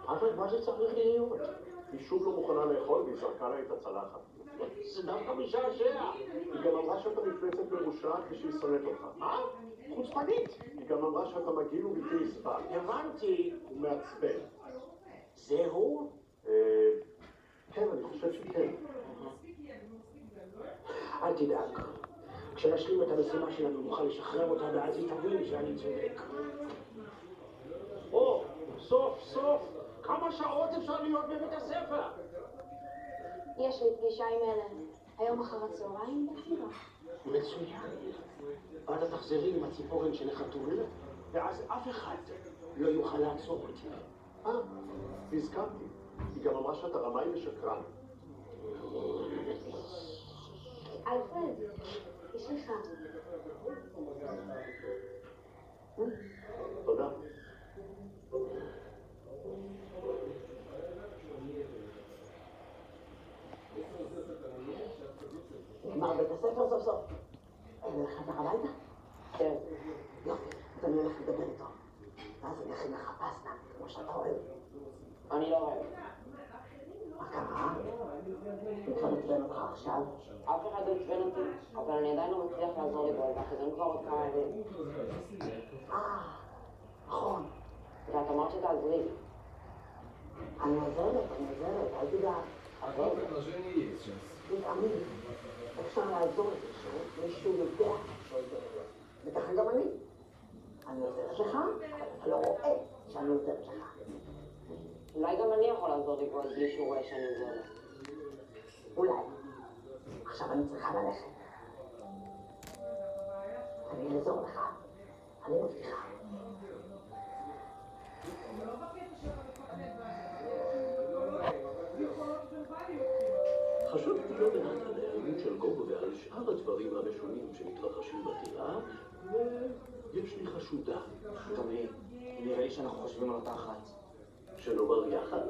אבל מה זה צריך להיות? היא שוב לא מוכנה לאכול והיא זרקה לה את הצלחת. זה דווקא משעשע. היא גם אמרה שאתה מפלצת מרושעת ושהיא שונאת אותך. מה? חוצפנית. היא גם אמרה שאתה מגעיל ובלתי נסבל. הבנתי. ומעצבן. זהו? כן, אני חושב שכן. אל תדאג. כשנשלים את המשימה שלנו נוכל לשחרר אותה ואז היא תבין שאני צודק. או, סוף סוף! כמה שעות אפשר להיות בבית הספר? יש לי פגישה עם אלן. היום אחר הצהריים בחירה. מצוין. ואת תחזרי עם הציפורן של החתול, ואז אף אחד לא יוכל לעצור אותי. הזכרתי. היא גם אמרה שאתה רמאי ושקרן. אלפרד, יש לך. תודה. נגמר בית הספר סוף סוף. אני הולך לדבר הביתה? כן. יופי, אז אני הולך לדבר איתו. ואז אני אכין לך פסטה, כמו שאתה אוהב. אני לא אוהב. מה קרה? אני כבר עצבן אותך עכשיו. אף אחד לא עצבן אותי, אבל אני עדיין לא מצליח לעזור לי בו, ואחרי כבר עוד כמה ימים. נכון. ואת אמרת שתעזרי לי. אני עוזרת, אל תדאג. Какое предложение есть сейчас? תתאמין. אפשר לעזור למישהו, מישהו יודע שעוזר לו. וככה גם אני. אני עוזרת לך, אבל אתה לא רואה שאני עוזרת לך. אולי גם אני יכול לעזור לי בו, אז בלי שהוא רואה שאני עוזר לו. אולי. עכשיו אני צריכה ללכת. אני אעזור לך. אני מבטיחה. חשבתי לא מעט על ההיעלמות של גוגו ועל שאר הדברים המשונים שמתרחשים בדירה, ויש לי חשודה. גם לי. נראה לי שאנחנו חושבים על אותה אחת. שנאמר יחד?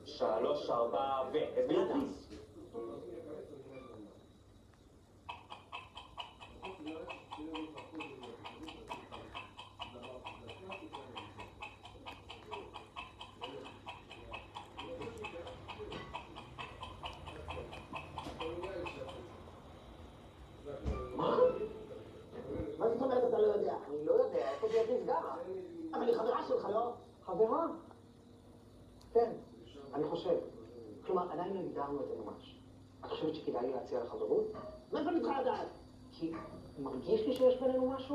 3, 4 ביאטריס. מה זאת אומרת אתה לא יודע? אני לא יודע, איפה ביאטריס גרה? אבל היא חברה שלך, לא? חברה? כן, אני חושב. כלומר, עדיין לא הגדרנו את זה ממש. את חושבת שכדאי לי להציע לך חברות? מאיפה אני צריכה לדעת? כי מרגיש לי שיש בינינו משהו?